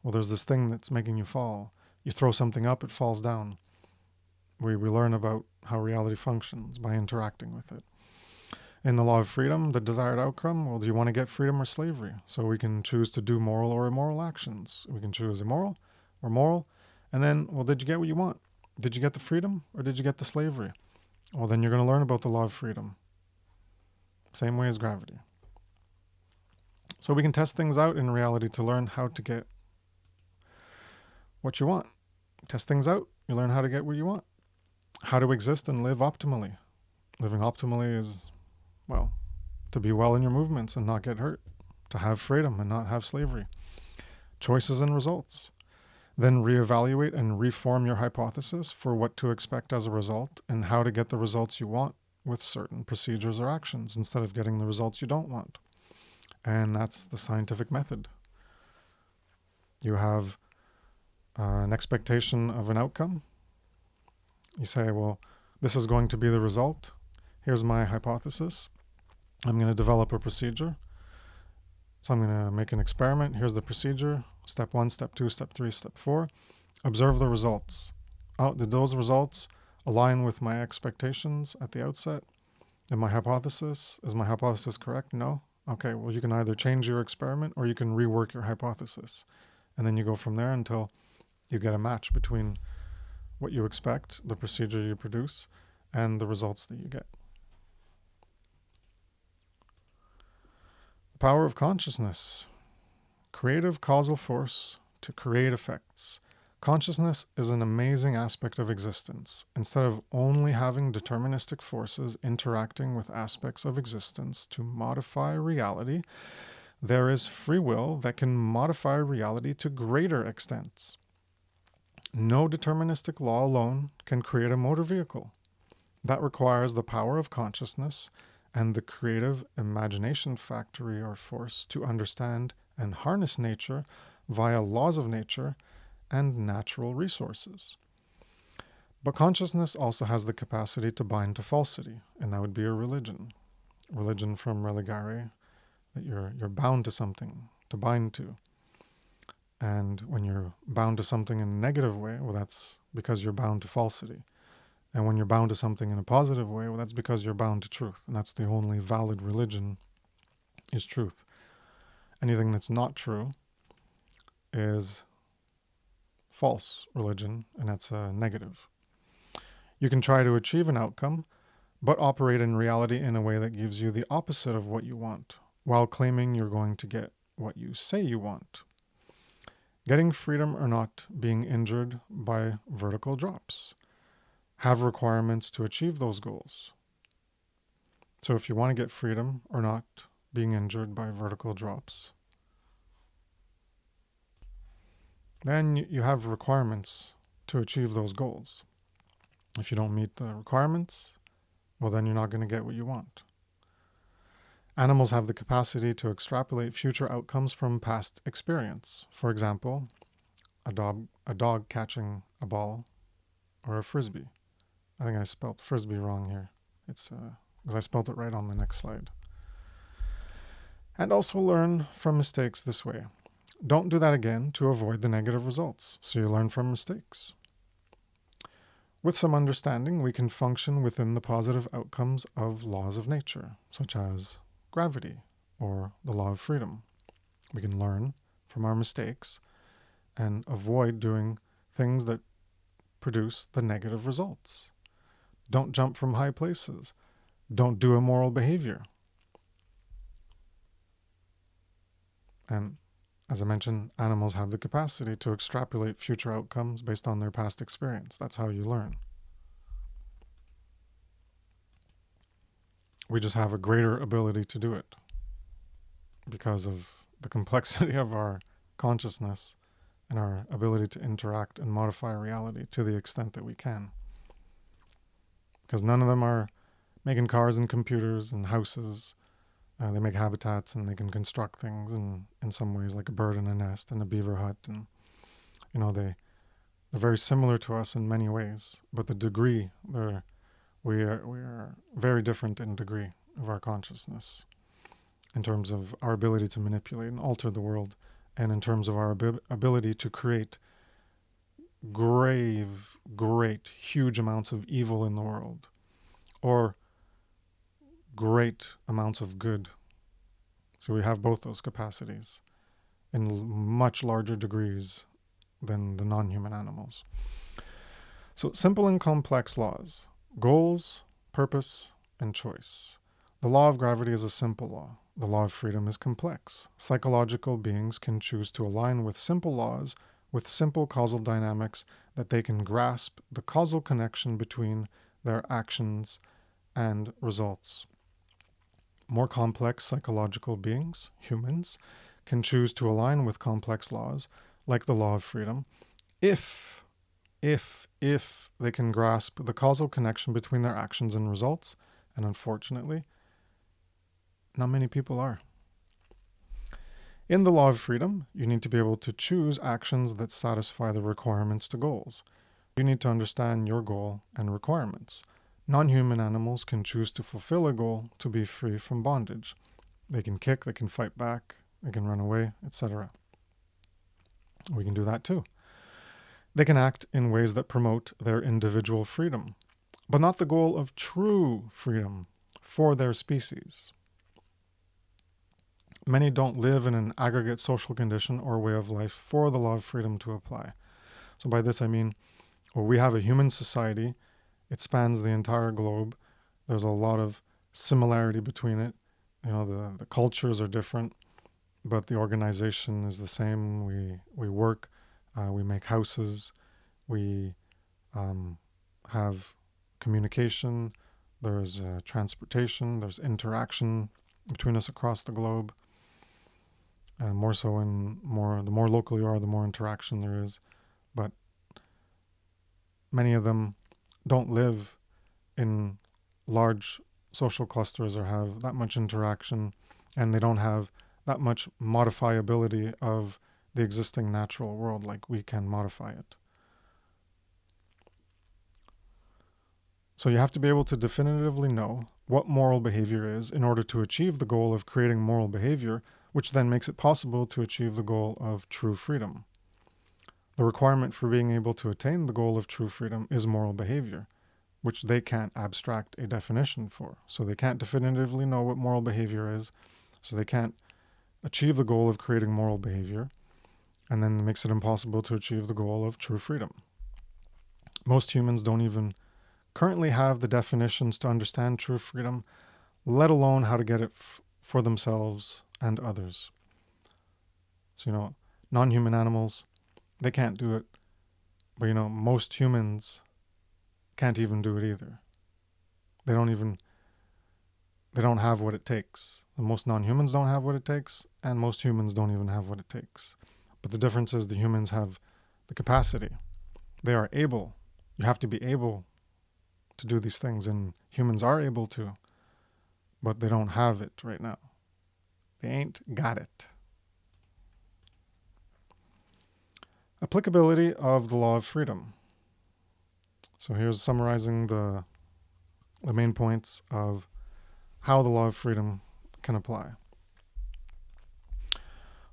Well, there's this thing that's making you fall. You throw something up, it falls down. We learn about how reality functions by interacting with it. In the law of freedom, the desired outcome, well, do you want to get freedom or slavery? So we can choose to do moral or immoral actions. We can choose immoral or moral. And then, well, did you get what you want? Did you get the freedom or did you get the slavery? Well, then you're going to learn about the law of freedom. Same way as gravity. So we can test things out in reality to learn how to get what you want. Test things out, you learn how to get what you want. How to exist and live optimally. Living optimally is, well, to be well in your movements and not get hurt. To have freedom and not have slavery. Choices and results. Then reevaluate and reform your hypothesis for what to expect as a result and how to get the results you want with certain procedures or actions instead of getting the results you don't want. And that's the scientific method. You have an expectation of an outcome. You say, well, this is going to be the result. Here's my hypothesis. I'm going to develop a procedure. So I'm going to make an experiment. Here's the procedure. Step 1, step 2, step 3, step 4. Observe the results. Did those results align with my expectations at the outset? And my hypothesis? Is my hypothesis correct? No? Okay, well, you can either change your experiment or you can rework your hypothesis. And then you go from there until you get a match between what you expect, the procedure you produce, and the results that you get. The power of consciousness. Creative causal force to create effects. Consciousness is an amazing aspect of existence. Instead of only having deterministic forces interacting with aspects of existence to modify reality, there is free will that can modify reality to greater extents. No deterministic law alone can create a motor vehicle. That requires the power of consciousness and the creative imagination factory or force to understand and harness nature via laws of nature and natural resources. But consciousness also has the capacity to bind to falsity, and that would be a religion. Religion from religare, that you're bound to something, to bind to. And when you're bound to something in a negative way, well, that's because you're bound to falsity. And when you're bound to something in a positive way, well, that's because you're bound to truth. And that's the only valid religion, is truth. Anything that's not true is false religion, and that's a negative. You can try to achieve an outcome, but operate in reality in a way that gives you the opposite of what you want, while claiming you're going to get what you say you want. Getting freedom or not being injured by vertical drops. Have requirements to achieve those goals. So if you want to get freedom or not being injured by vertical drops, then you have requirements to achieve those goals. If you don't meet the requirements, well, then you're not going to get what you want. Animals have the capacity to extrapolate future outcomes from past experience. For example, a dog catching a ball or a frisbee. I think I spelled frisbee wrong here. It's because I spelled it right on the next slide. And also learn from mistakes this way. Don't do that again to avoid the negative results, so you learn from mistakes. With some understanding, we can function within the positive outcomes of laws of nature, such as gravity or the law of freedom. We can learn from our mistakes and avoid doing things that produce the negative results. Don't jump from high places. Don't do immoral behavior. And as I mentioned, animals have the capacity to extrapolate future outcomes based on their past experience. That's how you learn. We just have a greater ability to do it because of the complexity of our consciousness and our ability to interact and modify reality to the extent that we can. Because none of them are making cars and computers and houses. They make habitats and they can construct things in some ways, like a bird in a nest and a beaver hut. And, they're very similar to us in many ways. But the degree, we are very different in degree of our consciousness in terms of our ability to manipulate and alter the world, and in terms of our ability to create great, huge amounts of evil in the world, or great amounts of good. So we have both those capacities in much larger degrees than the non-human animals. So simple and complex laws: goals, purpose, and choice. The law of gravity is a simple law. The law of freedom is complex. Psychological beings can choose to align with simple laws, with simple causal dynamics, that they can grasp the causal connection between their actions and results. More complex psychological beings, humans, can choose to align with complex laws, like the law of freedom, if they can grasp the causal connection between their actions and results, and unfortunately, not many people are. In the law of freedom, you need to be able to choose actions that satisfy the requirements to goals. You need to understand your goal and requirements. Non-human animals can choose to fulfill a goal to be free from bondage. They can kick, they can fight back, they can run away, etc. We can do that too. They can act in ways that promote their individual freedom, but not the goal of true freedom for their species. Many don't live in an aggregate social condition or way of life for the law of freedom to apply. So by this I mean, we have a human society. It spans the entire globe. There's a lot of similarity between it. The cultures are different, but the organization is the same. We work, we make houses, we have communication, there's transportation, there's interaction between us across the globe. and more so the more local you are, the more interaction there is. But many of them don't live in large social clusters or have that much interaction, and they don't have that much modifiability of the existing natural world like we can modify it. So you have to be able to definitively know what moral behavior is in order to achieve the goal of creating moral behavior, which then makes it possible to achieve the goal of true freedom. The requirement for being able to attain the goal of true freedom is moral behavior, which they can't abstract a definition for. So they can't definitively know what moral behavior is, so they can't achieve the goal of creating moral behavior, and then it makes it impossible to achieve the goal of true freedom. Most humans don't even currently have the definitions to understand true freedom, let alone how to get it for themselves and others. So, non-human animals, they can't do it, but most humans can't even do it either. They don't have what it takes. And most non-humans don't have what it takes, and most humans don't even have what it takes. But the difference is the humans have the capacity. They are able. You have to be able to do these things, and humans are able to, but they don't have it right now. They ain't got it. Applicability of the law of freedom. So here's summarizing the main points of how the law of freedom can apply.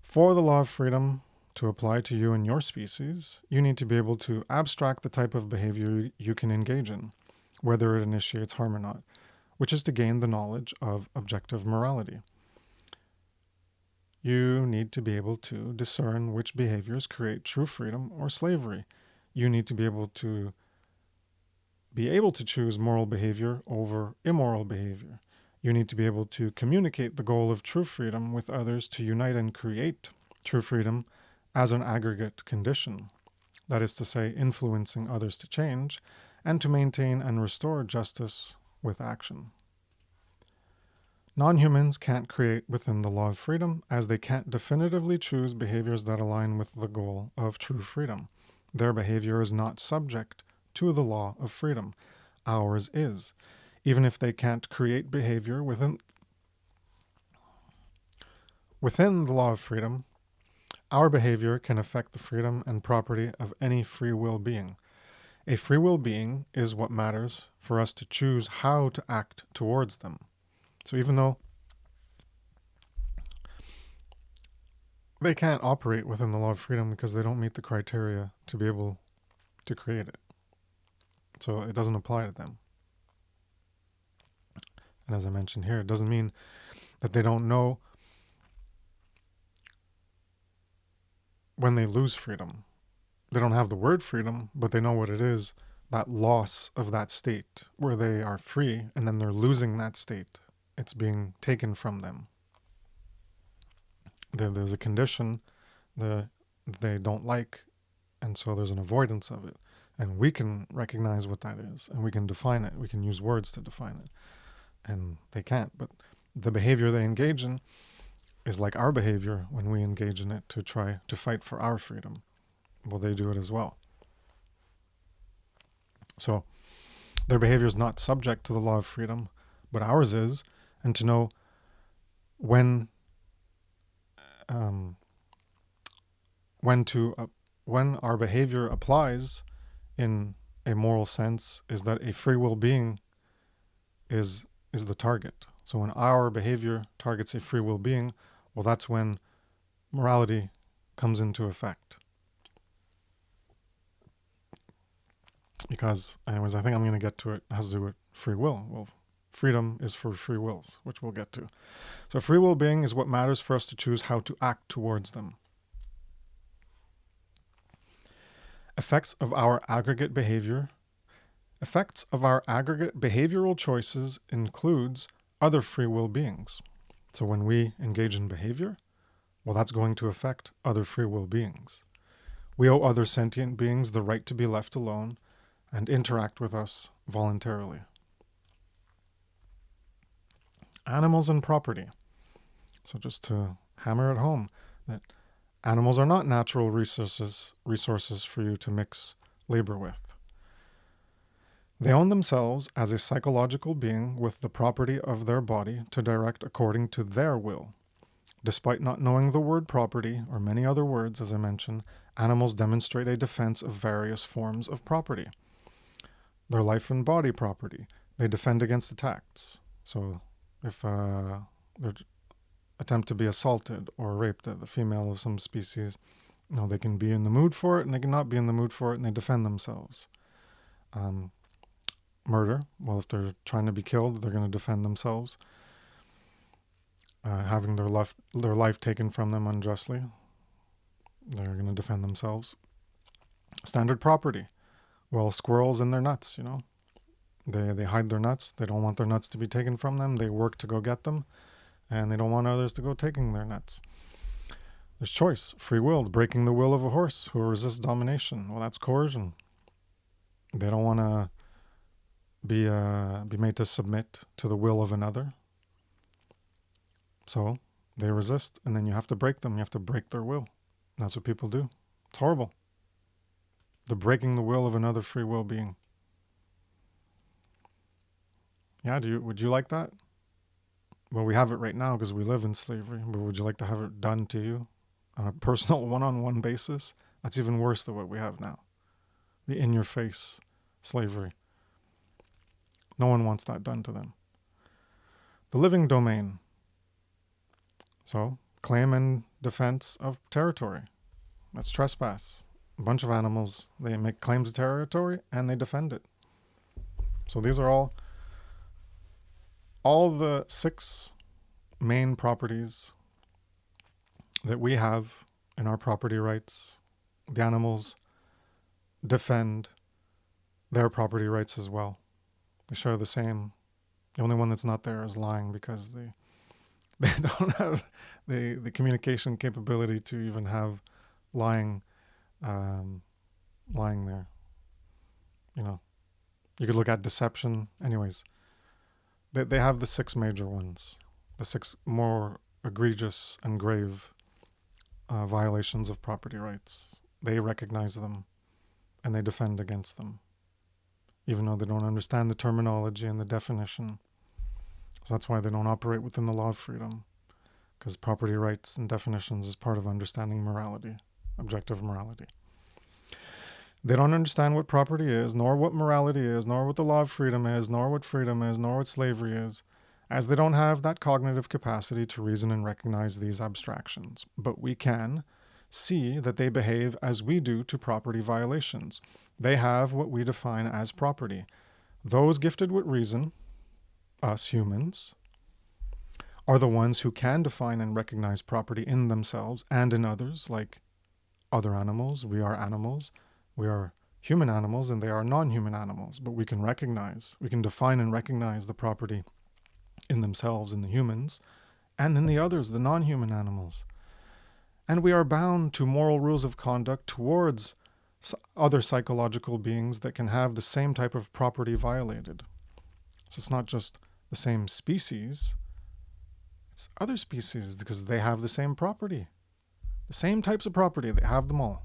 For the law of freedom to apply to you and your species, you need to be able to abstract the type of behavior you can engage in, whether it initiates harm or not, which is to gain the knowledge of objective morality. You need to be able to discern which behaviors create true freedom or slavery. You need to be able to choose moral behavior over immoral behavior. You need to be able to communicate the goal of true freedom with others to unite and create true freedom as an aggregate condition. That is to say, influencing others to change and to maintain and restore justice with action. Non-humans can't create within the law of freedom, as they can't definitively choose behaviors that align with the goal of true freedom. Their behavior is not subject to the law of freedom. Ours is. Even if they can't create behavior within the law of freedom, our behavior can affect the freedom and property of any free will being. A free will being is what matters for us to choose how to act towards them. So even though they can't operate within the law of freedom because they don't meet the criteria to be able to create it, so it doesn't apply to them. And as I mentioned here, it doesn't mean that they don't know when they lose freedom. They don't have the word freedom, but they know what it is, that loss of that state where they are free and then they're losing that state. It's being taken from them. There's a condition that they don't like, and so there's an avoidance of it. And we can recognize what that is, and we can define it. We can use words to define it. And they can't, but the behavior they engage in is like our behavior when we engage in it to try to fight for our freedom. Well, they do it as well. So their behavior is not subject to the law of freedom, but ours is, and to know when our behavior applies in a moral sense is that a free will being is the target. So when our behavior targets a free will being, well, that's when morality comes into effect. Because, anyways, I think I'm going to get to it. It has to do with free will. Well, freedom is for free wills, which we'll get to. So free will being is what matters for us to choose how to act towards them. Effects of our aggregate behavioral choices includes other free will beings. So when we engage in behavior, well, that's going to affect other free will beings. We owe other sentient beings the right to be left alone and interact with us voluntarily. Animals and property. So just to hammer it home, that animals are not natural resources for you to mix labor with. They own themselves as a psychological being with the property of their body to direct according to their will. Despite not knowing the word property, or many other words, as I mentioned, animals demonstrate a defense of various forms of property. Their life and body property. They defend against attacks. So if they attempt to be assaulted or raped, the female of some species, they can be in the mood for it and they can not be in the mood for it, and they defend themselves. Murder, well, if they're trying to be killed, they're going to defend themselves. Having their life taken from them unjustly, they're going to defend themselves. Standard property, well, squirrels and their nuts, they hide their nuts. They don't want their nuts to be taken from them. They work to go get them, and they don't want others to go taking their nuts. There's choice, free will, breaking the will of a horse who resists domination. Well, that's coercion. They don't want to be made to submit to the will of another. So they resist, and then you have to break them. You have to break their will. That's what people do. It's horrible. They're breaking the will of another free will being. Yeah, would you like that? Well, we have it right now because we live in slavery, but would you like to have it done to you on a personal one-on-one basis? That's even worse than what we have now. The in-your-face slavery. No one wants that done to them. The living domain. So, claim and defense of territory. That's trespass. A bunch of animals, they make claims to territory and they defend it. So these are all the 6 main properties that we have in our property rights. The animals defend their property rights as well. They share the same. The only one that's not there is lying, because they don't have the communication capability to even have lying there. You could look at deception. Anyways, they have the 6 major ones, the 6 more egregious and grave violations of property rights. They recognize them and they defend against them, even though they don't understand the terminology and the definition. So that's why they don't operate within the law of freedom, because property rights and definitions is part of understanding morality, objective morality. They don't understand what property is, nor what morality is, nor what the law of freedom is, nor what freedom is, nor what slavery is, as they don't have that cognitive capacity to reason and recognize these abstractions. But we can see that they behave as we do to property violations. They have what we define as property. Those gifted with reason, us humans, are the ones who can define and recognize property in themselves and in others, like other animals. We are animals. We are human animals, and they are non-human animals. But we can define and recognize the property in themselves, in the humans, and in the others, the non-human animals. And we are bound to moral rules of conduct towards other psychological beings that can have the same type of property violated. So it's not just the same species, it's other species, because they have the same property. The same types of property, they have them all.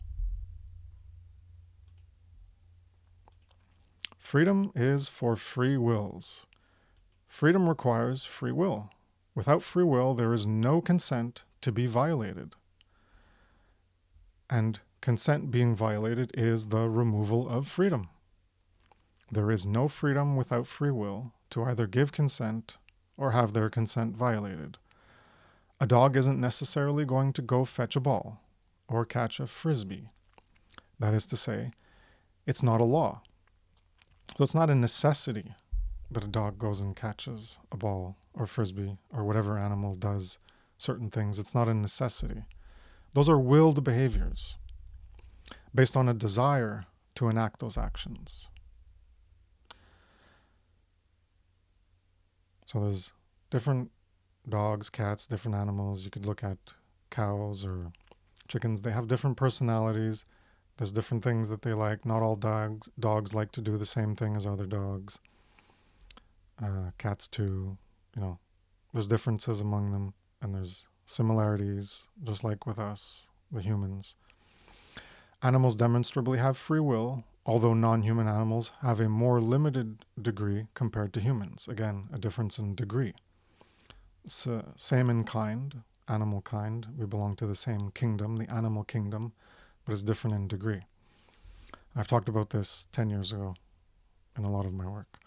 Freedom is for free wills. Freedom requires free will. Without free will, there is no consent to be violated. And consent being violated is the removal of freedom. There is no freedom without free will to either give consent or have their consent violated. A dog isn't necessarily going to go fetch a ball or catch a frisbee. That is to say, it's not a law. So it's not a necessity that a dog goes and catches a ball or frisbee or whatever animal does certain things. It's not a necessity. Those are willed behaviors based on a desire to enact those actions. So there's different dogs, cats, different animals. You could look at cows or chickens. They have different personalities. There's different things that they like. Not all dogs like to do the same thing as other dogs. Cats too. There's differences among them, and there's similarities, just like with us, the humans. Animals demonstrably have free will, although non-human animals have a more limited degree compared to humans. Again, a difference in degree. So, same in kind, animal kind. We belong to the same kingdom, the animal kingdom, but it's different in degree. I've talked about this 10 years ago in a lot of my work.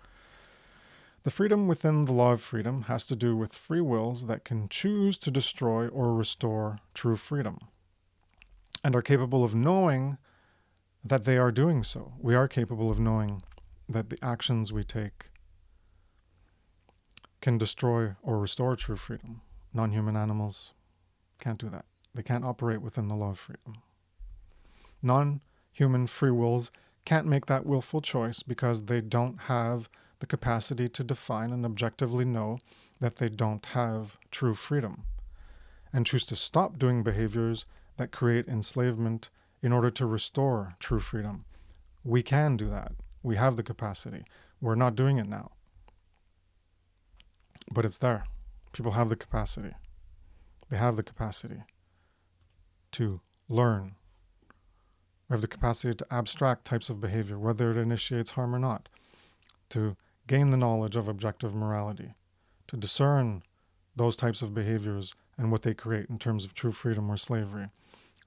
The freedom within the law of freedom has to do with free wills that can choose to destroy or restore true freedom and are capable of knowing that they are doing so. We are capable of knowing that the actions we take can destroy or restore true freedom. Non-human animals can't do that. They can't operate within the law of freedom. Non-human free wills can't make that willful choice because they don't have the capacity to define and objectively know that they don't have true freedom and choose to stop doing behaviors that create enslavement in order to restore true freedom. We can do that. We have the capacity. We're not doing it now. But it's there. People have the capacity. They have the capacity to learn. We have the capacity to abstract types of behavior, whether it initiates harm or not, to gain the knowledge of objective morality, to discern those types of behaviors and what they create in terms of true freedom or slavery,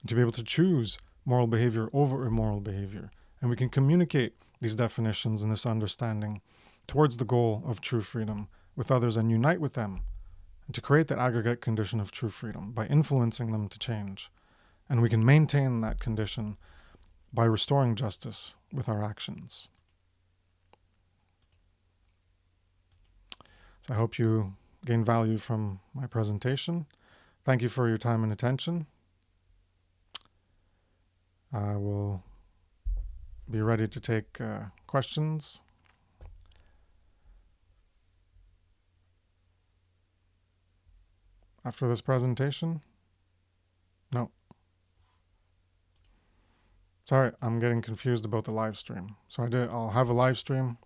to be able to choose moral behavior over immoral behavior. And we can communicate these definitions and this understanding towards the goal of true freedom with others and unite with them, and to create that aggregate condition of true freedom by influencing them to change. And we can maintain that condition by restoring justice with our actions. So I hope you gain value from my presentation. Thank you for your time and attention. I will be ready to take questions. After this presentation? No. Sorry, I'm getting confused about the live stream. So I'll have a live stream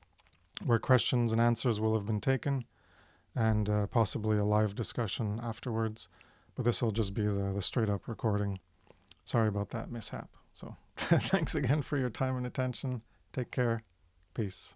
where questions and answers will have been taken, and possibly a live discussion afterwards. But this will just be the straight up recording. Sorry about that mishap. So thanks again for your time and attention. Take care. Peace.